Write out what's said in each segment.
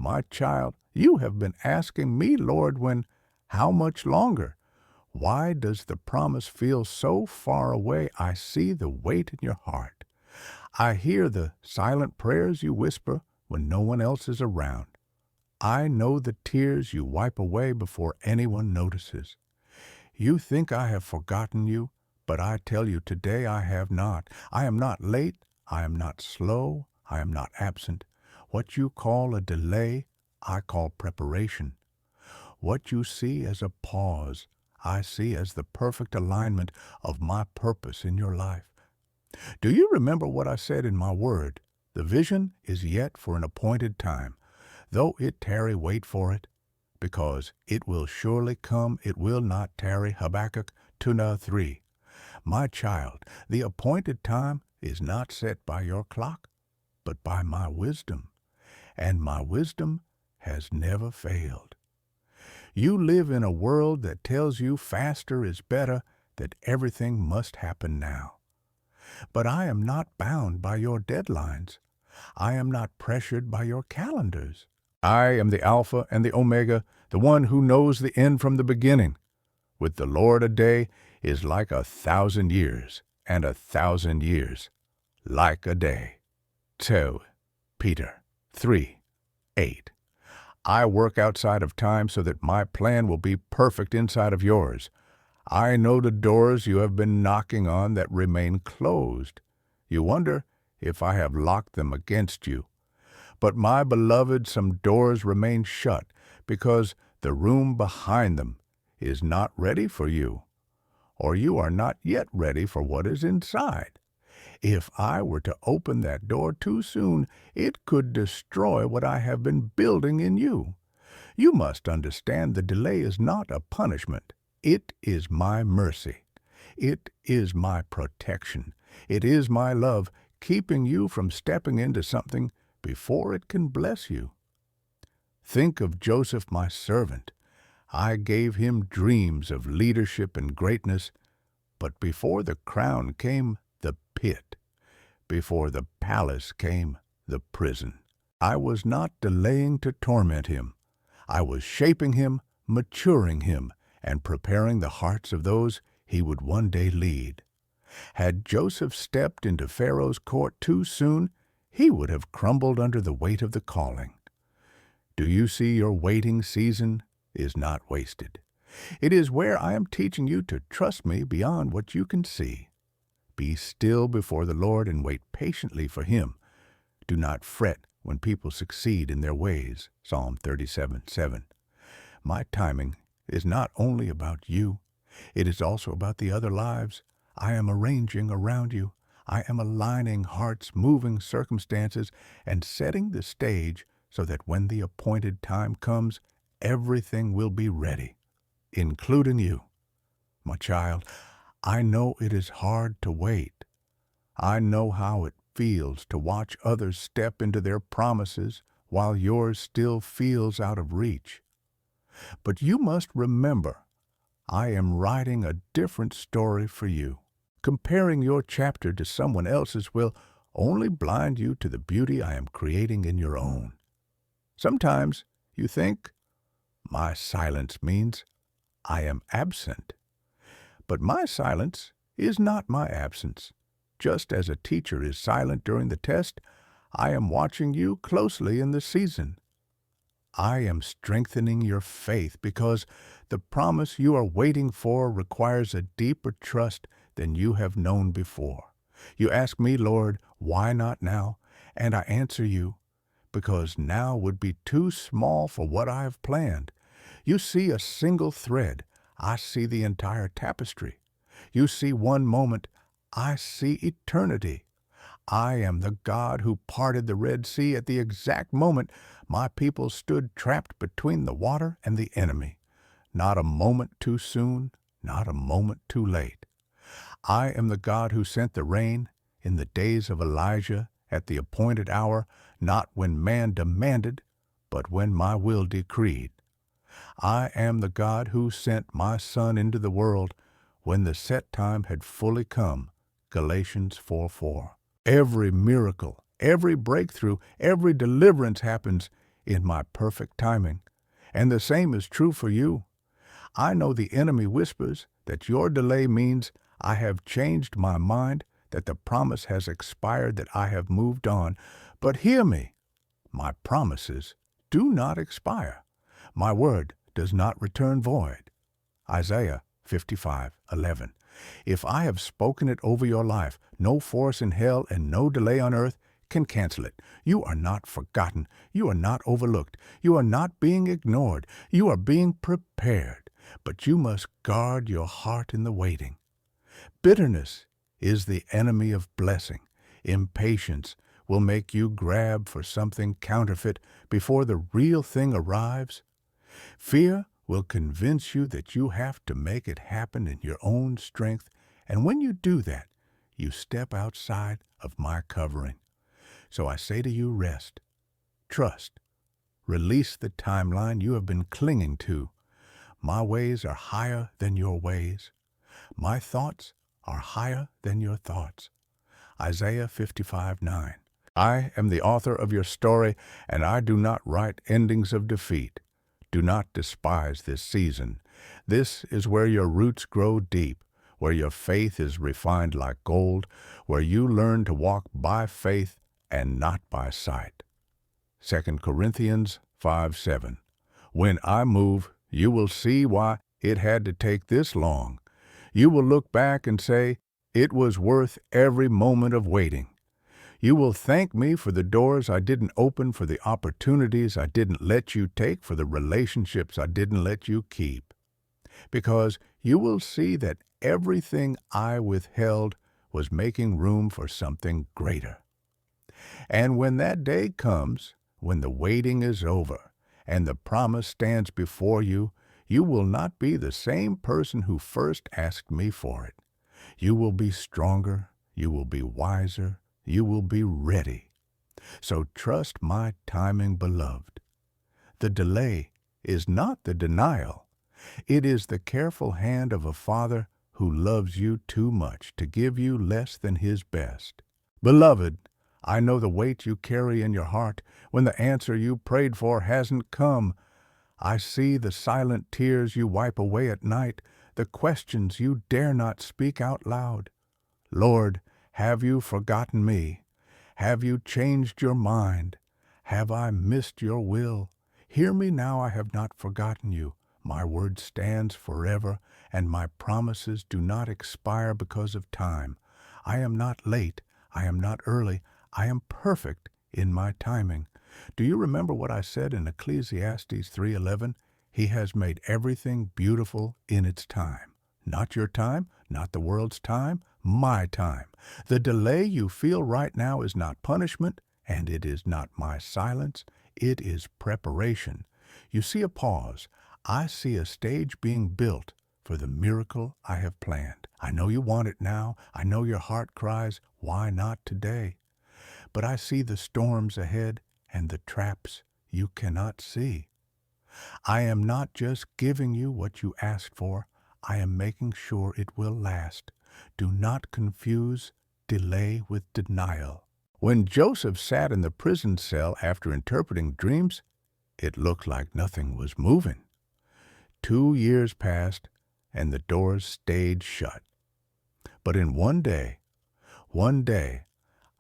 My child, you have been asking me, Lord, how much longer? Why does the promise feel so far away? I see the weight in your heart. I hear the silent prayers you whisper when no one else is around. I know the tears you wipe away before anyone notices. You think I have forgotten you, but I tell you today I have not. I am not late, I am not slow, I am not absent. What you call a delay, I call preparation. What you see as a pause, I see as the perfect alignment of my purpose in your life. Do you remember what I said in my word? The vision is yet for an appointed time. Though it tarry, wait for it, because it will surely come, it will not tarry. Habakkuk 2:3. My child, the appointed time is not set by your clock, but by my wisdom, and my wisdom has never failed. You live in a world that tells you faster is better, that everything must happen now. But I am not bound by your deadlines. I am not pressured by your calendars. I am the Alpha and the Omega, the one who knows the end from the beginning. With the Lord a day is like 1,000 years, and 1,000 years like a day. 2 Peter 3:8. I work outside of time so that my plan will be perfect inside of yours. I know the doors you have been knocking on that remain closed. You wonder if I have locked them against you. But my beloved, some doors remain shut because the room behind them is not ready for you, or you are not yet ready for what is inside. If I were to open that door too soon, it could destroy what I have been building in you. You must understand the delay is not a punishment. It is my mercy. It is my protection. It is my love keeping you from stepping into something before it can bless you. Think of Joseph, my servant. I gave him dreams of leadership and greatness, but before the crown came the pit. Before the palace came the prison. I was not delaying to torment him. I was shaping him, maturing him, and preparing the hearts of those he would one day lead. Had Joseph stepped into Pharaoh's court too soon, he would have crumbled under the weight of the calling. Do you see your waiting season is not wasted? It is where I am teaching you to trust me beyond what you can see. Be still before the Lord and wait patiently for Him. Do not fret when people succeed in their ways. Psalm 37:7. My timing is not only about you, it is also about the other lives I am arranging around you. I am aligning hearts, moving circumstances, and setting the stage so that when the appointed time comes, everything will be ready, including you. My child, I know it is hard to wait. I know how it feels to watch others step into their promises while yours still feels out of reach. But you must remember, I am writing a different story for you. Comparing your chapter to someone else's will only blind you to the beauty I am creating in your own. Sometimes you think, my silence means I am absent. But my silence is not my absence. Just as a teacher is silent during the test, I am watching you closely in the season. I am strengthening your faith because the promise you are waiting for requires a deeper trust than you have known before. You ask me, Lord, why not now? And I answer you, because now would be too small for what I have planned. You see a single thread, I see the entire tapestry. You see one moment, I see eternity. I am the God who parted the Red Sea at the exact moment my people stood trapped between the water and the enemy. Not a moment too soon, not a moment too late. I am the God who sent the rain in the days of Elijah at the appointed hour, not when man demanded, but when my will decreed. I am the God who sent my Son into the world when the set time had fully come. Galatians 4:4. Every miracle, every breakthrough, every deliverance happens in my perfect timing. And the same is true for you. I know the enemy whispers that your delay means I have changed my mind, that the promise has expired, that I have moved on. But hear me, my promises do not expire. My word does not return void. Isaiah 55:11. If I have spoken it over your life, no force in hell and no delay on earth can cancel it. You are not forgotten. You are not overlooked. You are not being ignored. You are being prepared. But you must guard your heart in the waiting. Bitterness is the enemy of blessing. Impatience will make you grab for something counterfeit before the real thing arrives. Fear will convince you that you have to make it happen in your own strength, and when you do that, you step outside of my covering. So I say to you, rest, trust, release the timeline you have been clinging to. My ways are higher than your ways. My thoughts are higher than your thoughts. Isaiah 55:9. I am the author of your story, and I do not write endings of defeat. Do not despise this season. This is where your roots grow deep, where your faith is refined like gold, where you learn to walk by faith and not by sight. 2 Corinthians 5:7. When I move, you will see why it had to take this long. You will look back and say, it was worth every moment of waiting. You will thank me for the doors I didn't open, for the opportunities I didn't let you take, for the relationships I didn't let you keep. Because you will see that everything I withheld was making room for something greater. And when that day comes, when the waiting is over and the promise stands before you, you will not be the same person who first asked me for it. You will be stronger, you will be wiser, you will be ready. So trust my timing, beloved. The delay is not the denial. It is the careful hand of a Father who loves you too much to give you less than His best. Beloved, I know the weight you carry in your heart when the answer you prayed for hasn't come. I see the silent tears you wipe away at night, the questions you dare not speak out loud. Lord, have you forgotten me? Have you changed your mind? Have I missed your will? Hear me now, I have not forgotten you. My word stands forever, and my promises do not expire because of time. I am not late, I am not early, I am perfect in my timing. Do you remember what I said in Ecclesiastes 3:11? He has made everything beautiful in its time. Not your time, not the world's time, my time. The delay you feel right now is not punishment, and it is not my silence. It is preparation. You see a pause. I see a stage being built for the miracle I have planned. I know you want it now. I know your heart cries, why not today? But I see the storms ahead and the traps you cannot see. I am not just giving you what you asked for. I am making sure it will last. Do not confuse delay with denial. When Joseph sat in the prison cell after interpreting dreams, it looked like nothing was moving. 2 years passed, and the doors stayed shut. But in one day,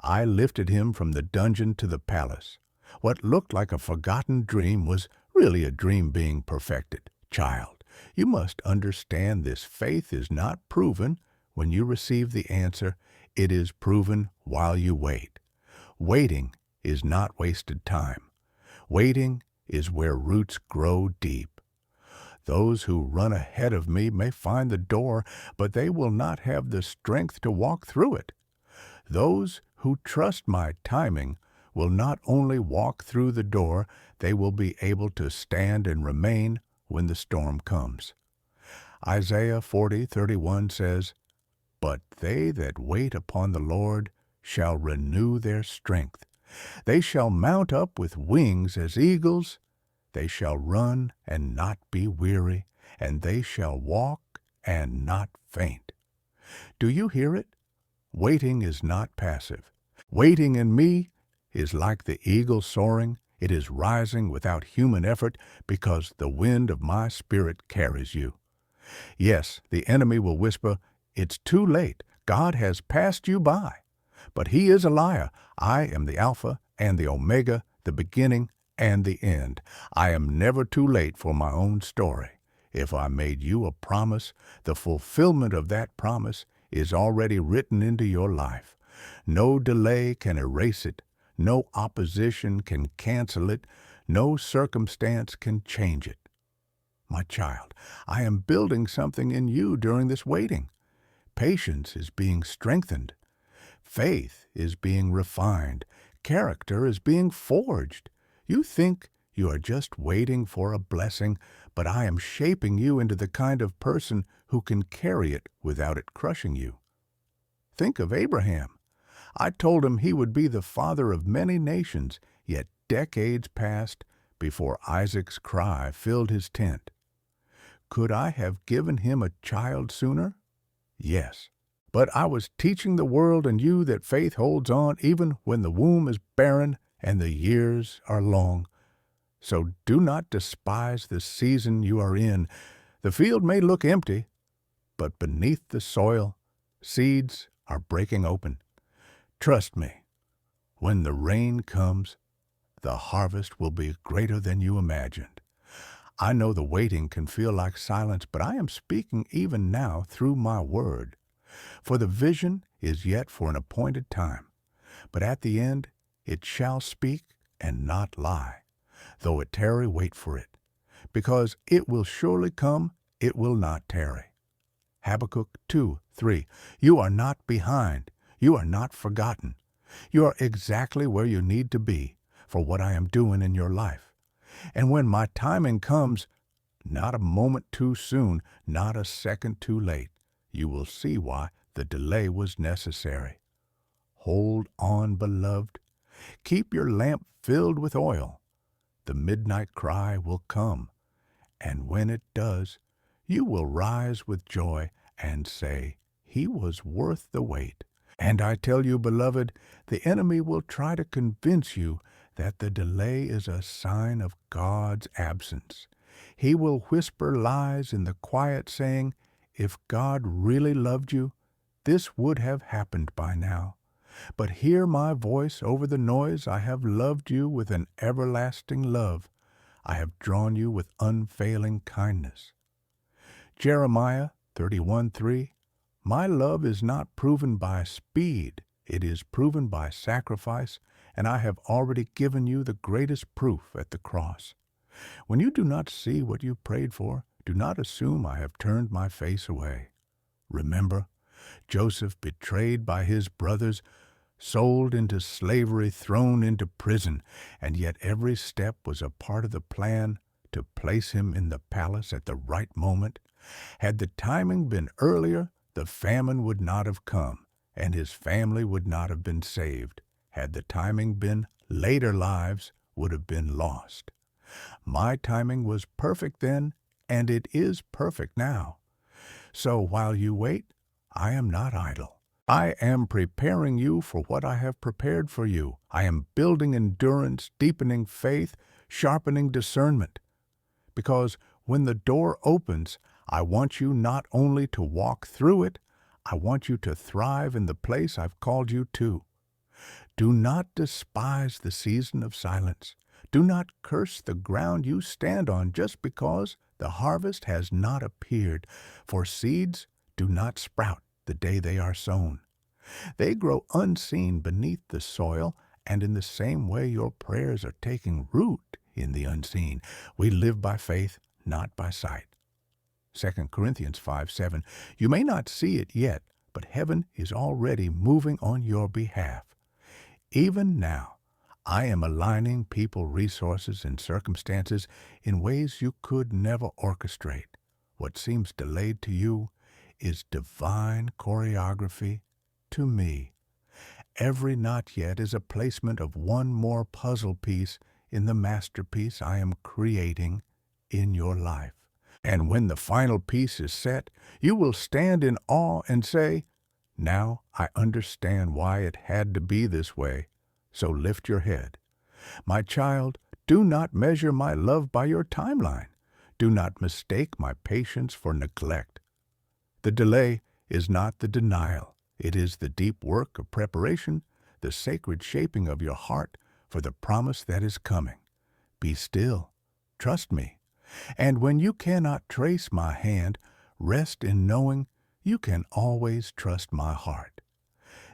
I lifted him from the dungeon to the palace. What looked like a forgotten dream was really a dream being perfected. Child, you must understand this faith is not proven when you receive the answer. It is proven while you wait. Waiting is not wasted time. Waiting is where roots grow deep. Those who run ahead of me may find the door, but they will not have the strength to walk through it. Those who trust my timing will not only walk through the door, they will be able to stand and remain when the storm comes. Isaiah 40:31 says, But they that wait upon the Lord shall renew their strength. They shall mount up with wings as eagles. They shall run and not be weary, and they shall walk and not faint. Do you hear it? Waiting is not passive. Waiting in me is like the eagle soaring. It is rising without human effort because the wind of my Spirit carries you. Yes, the enemy will whisper, "It's too late. God has passed you by." But he is a liar. I am the Alpha and the Omega, the beginning and the end. I am never too late for my own story. If I made you a promise, the fulfillment of that promise is already written into your life. No delay can erase it. No opposition can cancel it. No circumstance can change it. My child, I am building something in you during this waiting. Patience is being strengthened. Faith is being refined. Character is being forged. You think you are just waiting for a blessing, but I am shaping you into the kind of person who can carry it without it crushing you. Think of Abraham. I told him he would be the father of many nations, yet decades passed before Isaac's cry filled his tent. Could I have given him a child sooner? Yes. But I was teaching the world and you that faith holds on even when the womb is barren and the years are long. So do not despise the season you are in. The field may look empty, but beneath the soil, seeds are breaking open. Trust me, when the rain comes, the harvest will be greater than you imagined. I know the waiting can feel like silence, but I am speaking even now through my word. For the vision is yet for an appointed time, but at the end it shall speak and not lie. Though it tarry, wait for it, because it will surely come, it will not tarry. Habakkuk 2:3. You are not behind, you are not forgotten. You are exactly where you need to be for what I am doing in your life. And when my timing comes, not a moment too soon, not a second too late, you will see why the delay was necessary. Hold on, beloved. Keep your lamp filled with oil. The midnight cry will come, and when it does, you will rise with joy and say, "He was worth the wait." And I tell you, beloved, the enemy will try to convince you that the delay is a sign of God's absence. He will whisper lies in the quiet, saying, "If God really loved you, this would have happened by now. But hear my voice over the noise. I have loved you with an everlasting love. I have drawn you with unfailing kindness." Jeremiah 31:3. My love is not proven by speed, it is proven by sacrifice, and I have already given you the greatest proof at the cross. When you do not see what you prayed for, do not assume I have turned my face away. Remember, Joseph, betrayed by his brothers, sold into slavery, thrown into prison, and yet every step was a part of the plan to place him in the palace at the right moment. Had the timing been earlier, the famine would not have come, and his family would not have been saved. Had the timing been later, lives would have been lost. My timing was perfect then, and it is perfect now. So while you wait, I am not idle. I am preparing you for what I have prepared for you. I am building endurance, deepening faith, sharpening discernment. Because when the door opens, I want you not only to walk through it, I want you to thrive in the place I've called you to. Do not despise the season of silence. Do not curse the ground you stand on just because the harvest has not appeared, for seeds do not sprout the day they are sown. They grow unseen beneath the soil, and in the same way your prayers are taking root in the unseen. We live by faith, not by sight. 2 Corinthians 5:7. You may not see it yet, but heaven is already moving on your behalf. Even now, I am aligning people, resources, and circumstances in ways you could never orchestrate. What seems delayed to you is divine choreography to me. Every not yet is a placement of one more puzzle piece in the masterpiece I am creating in your life. And when the final piece is set, you will stand in awe and say, "Now I understand why it had to be this way." So lift your head. My child, Do not measure my love by your timeline. Do not mistake my patience for neglect. The delay is not the denial. It is the deep work of preparation, the sacred shaping of your heart for the promise that is coming. Be still. Trust me. And when you cannot trace my hand, rest in knowing you can always trust my heart.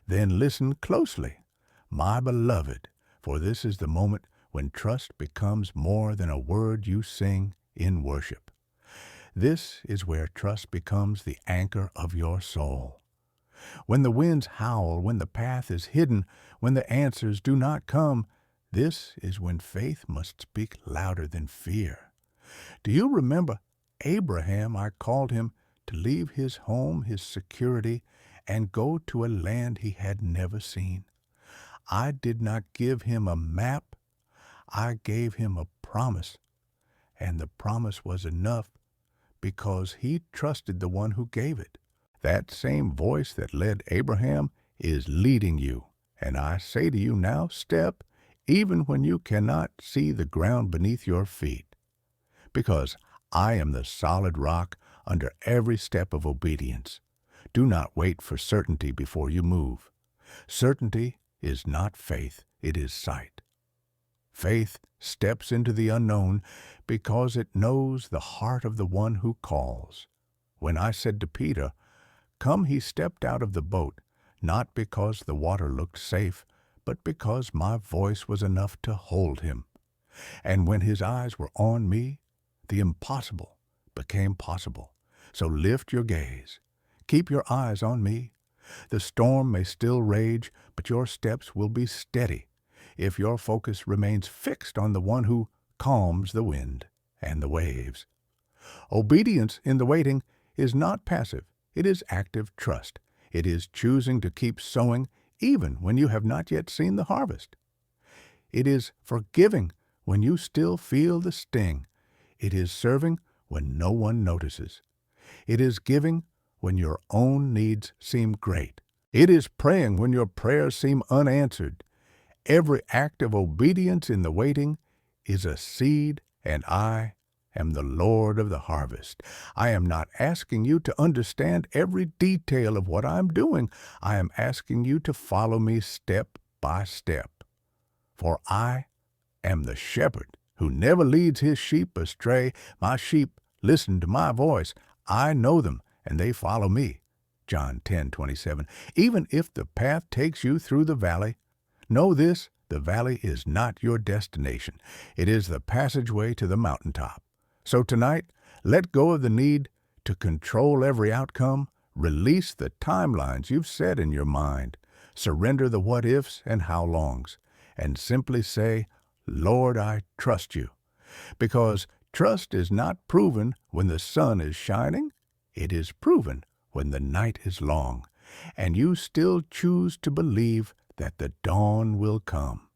Then listen closely, my beloved, for this is the moment when trust becomes more than a word you sing in worship. This is where trust becomes the anchor of your soul. When the winds howl, when the path is hidden, when the answers do not come, this is when faith must speak louder than fear. Do you remember Abraham? I called him to leave his home, his security, and go to a land he had never seen. I did not give him a map. I gave him a promise, and the promise was enough because he trusted the one who gave it. That same voice that led Abraham is leading you, and I say to you now, step, even when you cannot see the ground beneath your feet, because I am the solid rock under every step of obedience. Do not wait for certainty before you move. Certainty is not faith, it is sight. Faith steps into the unknown because it knows the heart of the one who calls. When I said to Peter, "Come," he stepped out of the boat, not because the water looked safe, but because my voice was enough to hold him. And when his eyes were on me, the impossible became possible. So lift your gaze. Keep your eyes on me. The storm may still rage, but your steps will be steady if your focus remains fixed on the one who calms the wind and the waves. Obedience in the waiting is not passive. It is active trust. It is choosing to keep sowing even when you have not yet seen the harvest. It is forgiving when you still feel the sting. It is serving when no one notices. It is giving when your own needs seem great. It is praying when your prayers seem unanswered. Every act of obedience in the waiting is a seed, and I am the Lord of the harvest. I am not asking you to understand every detail of what I'm doing. I am asking you to follow me step by step. For I am the shepherd who never leads his sheep astray. My sheep listen to my voice. I know them, and they follow me. John 10:27. Even if the path takes you through the valley, know this, the valley is not your destination. It is the passageway to the mountaintop. So tonight, let go of the need to control every outcome. Release the timelines you've set in your mind. Surrender the what-ifs and how-longs. And simply say, Lord, I trust you. Because trust is not proven when the sun is shining. It is proven when the night is long, and you still choose to believe that the dawn will come.